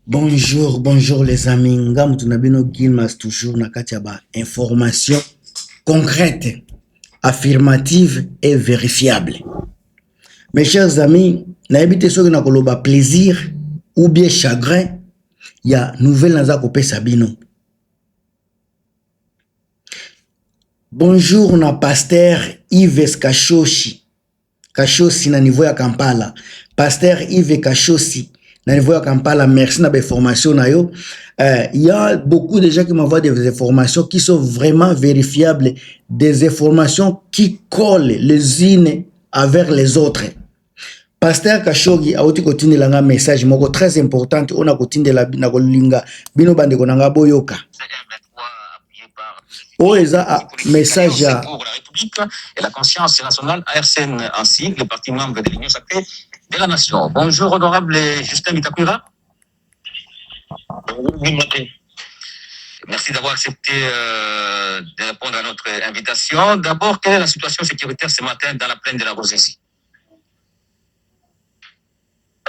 Bonjour, bonjour les amis. Ngam tunabino Gilmas toujours na kati ya ba information concrète, affirmative et vérifiable. Mes chers amis, na ebite soki na koloba plaisir ou bien chagrin, ya nouvelle naza kopesa bino. Bonjour na pasteur Yves Kashoshi. Kashoshi na niveau ya Kampala. Pasteur Yves Kashoshi na niveau ya Kampala, merci na information na yo. Il y a beaucoup de gens qui m'envoient des informations qui sont vraiment vérifiables, des informations qui collent les unes avec les autres. Pasteur Kashogi a outi kotinde langa message moko très important on a kotinde la na kolinga bino bande konanga boyoka. Oh, eza message pour la République et la conscience nationale ARCN ainsi que les partis membres de l'Union sacrée de la nation. Bonjour honorable Justin Bitakwira. Merci d'avoir accepté de répondre à notre invitation. D'abord, quelle est la situation sécuritaire ce matin dans la plaine de la Rosesi?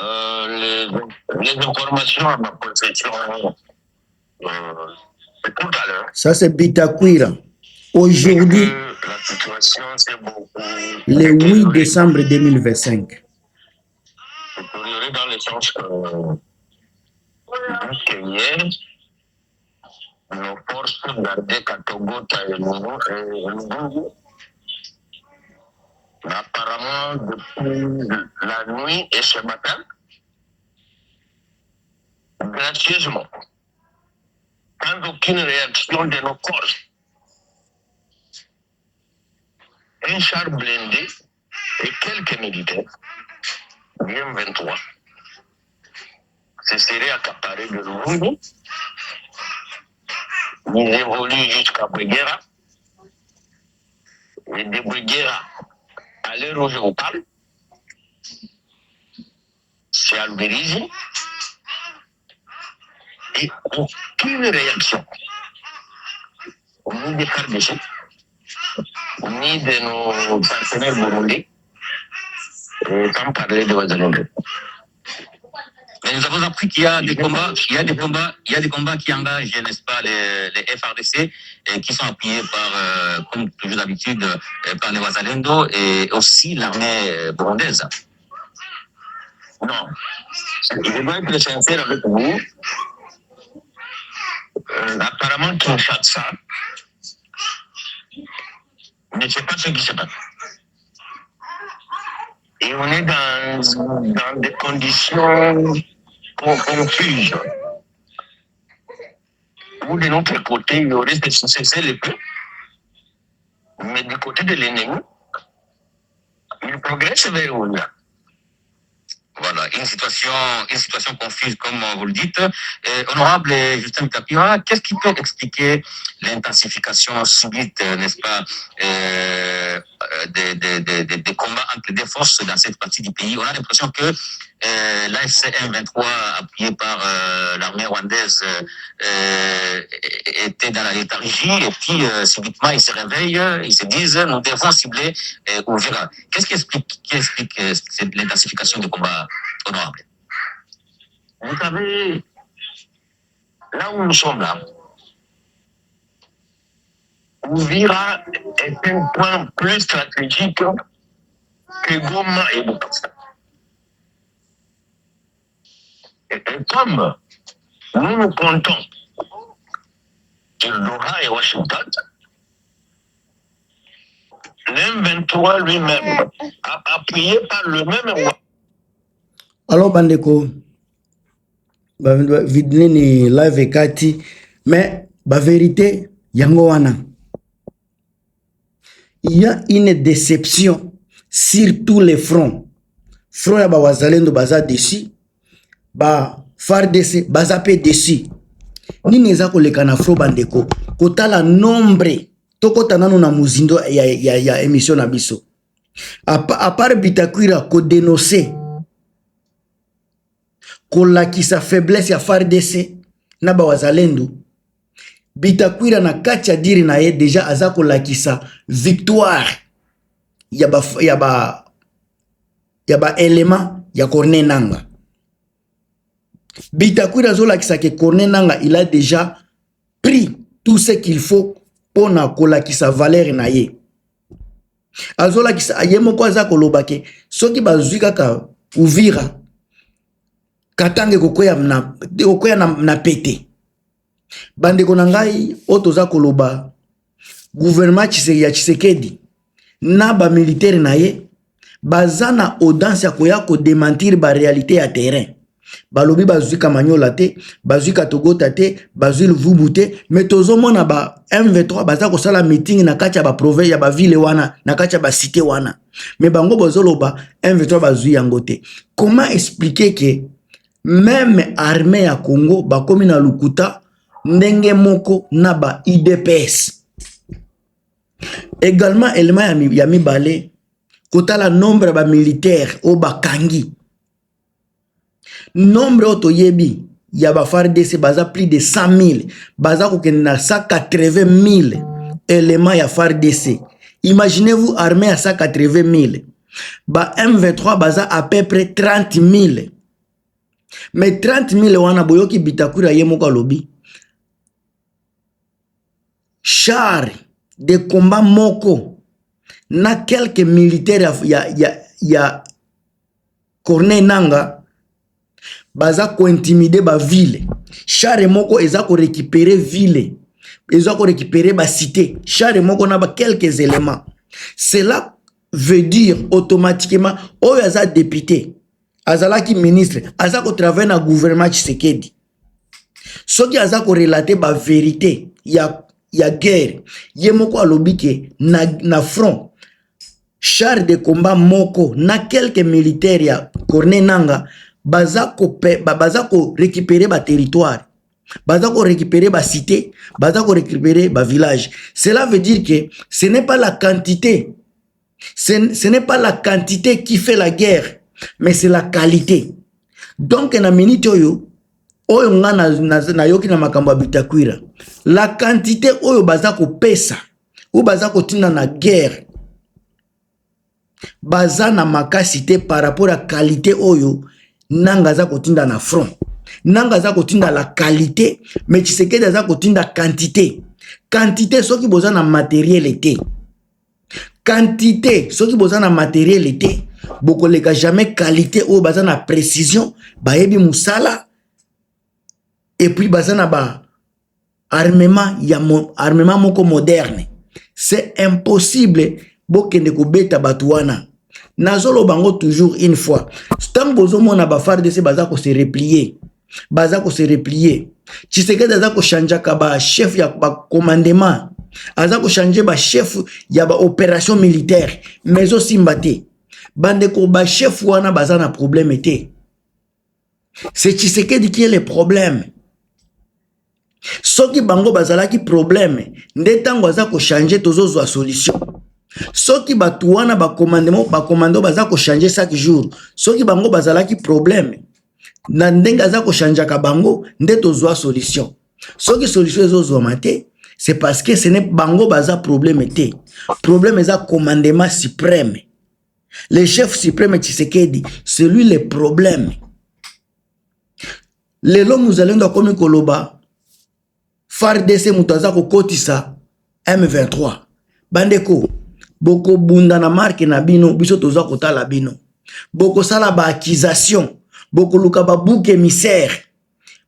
Les informations à ma possession, c'est tout à l'heure. Ça c'est Bitakwira. Aujourd'hui, la situation c'est beaucoup. Le 8 décembre 2025. C'est dans le sens que hier, nos forces gardaient Katogota et Lungu. Apparemment, depuis la nuit et ce matin, gracieusement, sans aucune réaction de nos forces, un char blindé et quelques militaires, bien 23, se seraient accaparés de Lungu. Ils évoluent jusqu'à Bouguera. Et de Bouguera, à l'heure où je vous parle, c'est Albérizi. Et aucune réaction, ni des FARDC, ni de nos partenaires burundais, sans parler de Ouagadougou. Mais nous avons appris qu'il y a des combats, qui engagent, n'est-ce pas, les FARDC, qui sont appuyés par, comme toujours d'habitude, par les Ouazalendo et aussi l'armée burundaise. Non. Je dois être sincère avec vous. Apparemment, Kinshasa ne sait pas ce qui se passe. Et on est dans des conditions confuses. Où de notre côté, il y aurait cessé le peu. Mais du côté de l'ennemi, il progresse vers où là. Voilà, une situation confuse, comme vous le dites. Honorable Justin Tapira, qu'est-ce qui peut expliquer l'intensification subite, n'est-ce pas, des combats entre des forces dans cette partie du pays? On a l'impression que l'AFC M23, appuyé par l'armée rwandaise, était dans la léthargie, et puis subitement ils se réveillent, ils se disent nous devons cibler Ouvira. Qu'est-ce qui explique l'intensification des combats, honorable? Vous savez, là où nous sommes là, Ouvira est un point plus stratégique que Goma et Bukasa. Et comme nous nous comptons sur Doha et Washington, l'M23 lui-même, appuyé par le même... Alors bandeko, vidleni live ekati, mais la vérité, yango wana. Il y a une déception sur tous les fronts. Front ya ba Wazalendo baza dessus, ba FARDC baza pe dessus. Nini eza koleka na front bandeko, kotala nombre, tokota nanu na muzindo ya émission na biso. À part Bitakwira ko dénoncer, ko lakisa faiblesse ya FARDC na ba Wazalendo, Bitakwira na kati ya diri na ye deja aza ko lakisa victoire ya ba élément ya Corneille Nangaa. Bitakwira Zola qui que Corneille Nanga, il a déjà pris tout ce qu'il faut pour na kola qui sa valeur na ye. Azola qui sa yemo kwa za kolobake, soki bazuika ka Uvira katange kokoya na pete. Bande konangai otoza koloba gouvernement Tshisekedi na ba militaire na ye bazana audace ya koya ko démentir ba réalité ya terrain. Balobi bazuika manyola te, bazuika togota te, bazui vubu te, mais tozomona ba M23 baza ko sala meeting na kacha ba province ya ba ville wana, na kacha ba cité wana. Mais bango bozoloba M23 bazui yango te. Comment expliquer que même armée ya Congo bakomi na lukuta ndenge moko na ba IDPS? Également élément ya mibale kotala nombre ba militaire o bakangi. Nombre otoyebi ya ba FARDC baza plus de 100 000, baza kokende na 180 000 éléments ya FARDC. Imaginez-vous armée à 180 000. Ba M23 baza à peu près 30 000. Mais 30 000 wana boyoki Bitakwira yemoka lobi. Char de combat moko na quelques militaires ya Corneille Nanga baza ko intimider ba ville. Char moko eza ko récupérer ville, eza ko récupérer ba cité. Char moko na ba quelques éléments. Cela veut dire automatiquement oyo aza député, azalaki ministre, aza ko travailler na gouvernement Tshisekedi. Soki aza ko relater ba vérité ya guerre, ye moko alobi ke na front char de combat moko na quelques militaires ya Corneille Nanga baza ko récupérer ba territoire, baza ko récupérer ba cité, baza ko récupérer ba village. Cela veut dire que ce n'est pas la quantité, ce n'est pas la quantité qui fait la guerre, mais c'est la qualité. Donc na minute oyo nga na yoki na makambo Bitakwira, la quantité oyo baza ko pesa ou baza ko tinda na guerre baza na makasité par rapport à qualité oyo Nanga za kotinda na front. Nanga za kotinda la qualité, mais Tshisekedi za kotinda quantité. Quantité soki boza na matériel été. Quantité soki boza na matériel été, boko leka jamais qualité oyo baza na précision, bayebi musala, et puis baza na ba armement armement moko moderne. C'est impossible bokende ko beta batuana. Nazolo bango toujours une fois. Tant bozo mona ba FARDC baza ko se replier. Baza ko se replier. Tshisekedi aza ko chanja ka ba chef ya ba commandement. Aza ko changer ba chef ya ba opération militaire. Mais aussi mbate. Bande ko ba chef wana baza na problème été. C'est Tshisekedi qui est le problème. Soki bango bazala ki problème. Ndetango aza ko changer tozo zwa solution. Soki batuana ba commando baza ko changer chaque jour. Soki bango bazala ki problème na ndenga za ko changer ka bango ndeto zwa solution. Soki solution zo zwa mate, c'est parce que ce n'est bango baza problème té. Problème eza commandement suprême. Le chef suprême Tshisekedi, c'est lui le problème. Lelo nous allons comme koloba FARDC mutaza ko kotisa M23. Bandeko boko bunda na marque na bino biso toza kotala bino boko sala ba accusation boko luka ba bouc émissaire.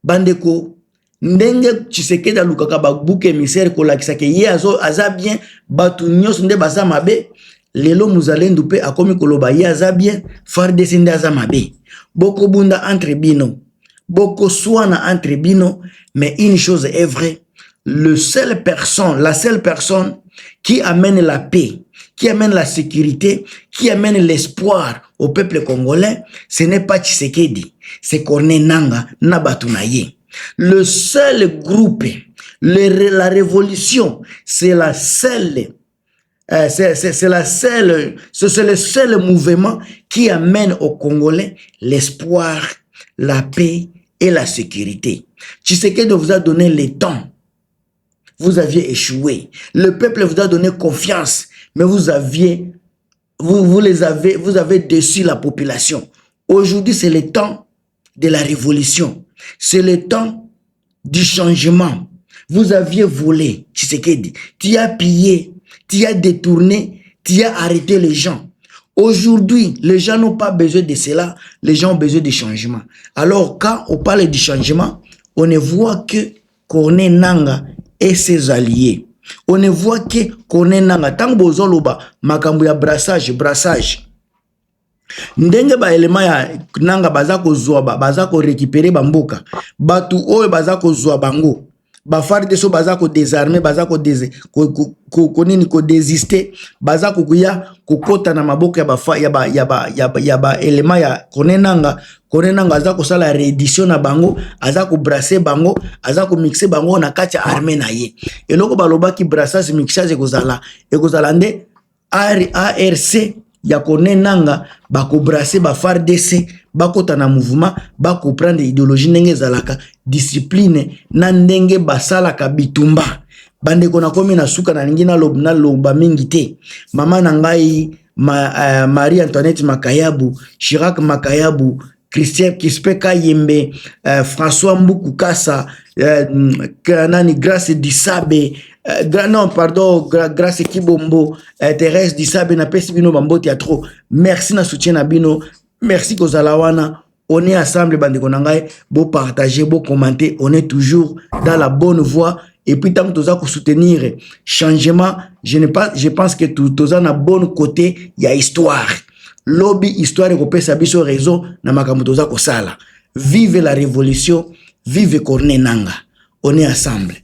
Bandeko ndenge Tshisekedi luka ba bouc émissaire ko lakisa ke ye aza bien batu nyos nde baza mabe. Lelo muzalendo pe akomi koloba ye aza bien FARDC nde aza mabe. Boko bunda entre bino, boko swana entre bino, mais une chose est vraie, la seule personne qui amène la paix, qui amène la sécurité, qui amène l'espoir au peuple congolais, ce n'est pas Tshisekedi, c'est Corneille Nanga Nabatunaye. Le seul groupe, la révolution, c'est le seul mouvement qui amène aux Congolais l'espoir, la paix et la sécurité. Tshisekedi vous a donné le temps. Vous aviez échoué. Le peuple vous a donné confiance, mais vous avez déçu la population. Aujourd'hui, c'est le temps de la révolution. C'est le temps du changement. Vous aviez volé, Tshisekedi. Tu as pillé, tu as détourné, tu as arrêté les gens. Aujourd'hui, les gens n'ont pas besoin de cela, les gens ont besoin de changement. Alors, quand on parle du changement, on ne voit que Corneille Nangaa et ses alliés. On ne voit que Corneille Nangaa. Tant que bozoloba, makambu ya brassage. Ndenge ba elema ya Nangaa baza ko zoaba, baza ko récupérer bamboka. Batu oyo baza ko zoa bango. Bafarde so baza ko désarmer, baza ko désister, baza ko kuya kokota na maboko ya ba elema ya Corneille Nangaa. Corneille Nangaa aza ko sala réédition na bango, aza ko brasser bango, aza ko mixer bango na kati ya armée na ye. Eloko baloba ki brassage mixage ekozala nde ARC ya Corneille Nangaa bako brasser ba FARDC bakota na mouvement bako prendre idéologie ndenge zalaka discipline na ndenge basalaka bitumba bandeko na komi na suka na lingi na loba mingi te mama na ngai Marie Antoinette Makayabu, Chirac Makayabu, Christian Kispe Kayembe, François Mbuku Kassa, Grace Disabe, Grace Kibombo, Thérèse Disabe na pesi bino bamboti ya trop. Merci na soutien na bino. Merci Kozalawana. On est ensemble, bandeko na ngai, beau partager, beau commenter. On est toujours dans la bonne voie. Et puis tant que tu as soutenir changement, je pense que tu as na bon côté, il y a histoire. Lobby histoire ko pesa biso raison na makambo toza ko sala. Vive la révolution, vive Corneille Nangaa. On est ensemble.